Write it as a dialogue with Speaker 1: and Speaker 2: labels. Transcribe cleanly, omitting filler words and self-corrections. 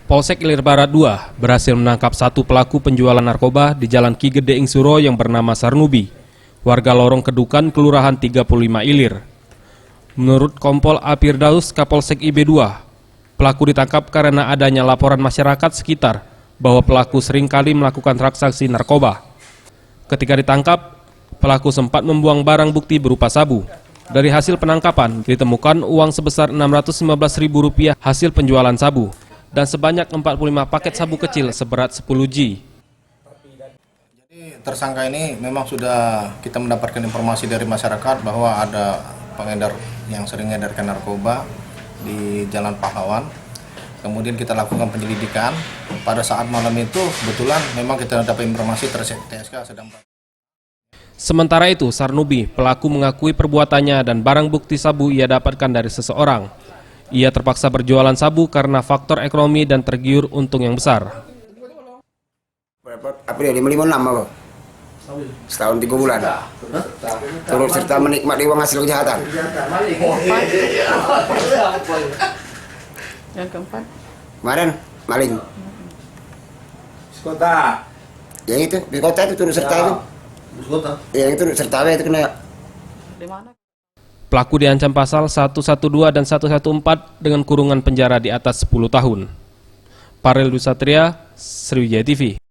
Speaker 1: Polsek Ilir Barat II berhasil menangkap satu pelaku penjualan narkoba di Jalan Ki Gede Ingsuro yang bernama Sarnubi, warga Lorong Kedukan, Kelurahan 35 Ilir. Menurut Kompol A. Firdaus, Kapolsek IB2, pelaku ditangkap karena adanya laporan masyarakat sekitar bahwa pelaku seringkali melakukan transaksi narkoba. Ketika ditangkap, pelaku sempat membuang barang bukti berupa sabu. Dari hasil penangkapan, ditemukan uang sebesar Rp615.000 hasil penjualan sabu dan sebanyak 45 paket sabu kecil seberat 10 G.
Speaker 2: Jadi tersangka ini memang sudah kita mendapatkan informasi dari masyarakat bahwa ada pengedar yang sering mengedarkan narkoba di Jalan Pahlawan. Kemudian kita lakukan penyelidikan. Pada saat malam itu kebetulan memang kita dapat informasi TSK sedang.
Speaker 1: Sementara itu, Sarnubi, pelaku mengakui perbuatannya dan barang bukti sabu ia dapatkan dari seseorang. Ia terpaksa berjualan sabu karena faktor ekonomi dan tergiur untung yang besar.
Speaker 3: April 56 apa? Setahun 3 bulan. Turut serta menikmati uang hasil kejahatan.
Speaker 4: Yang keempat?
Speaker 3: Kemarin maling.
Speaker 5: Kota.
Speaker 3: Yang itu di kota itu turut serta itu. Yang itu serta itu kena.
Speaker 4: Di mana?
Speaker 1: Pelaku diancam pasal 112 dan 114 dengan kurungan penjara di atas 10 tahun. Parel Dusatria, Sriwijaya TV.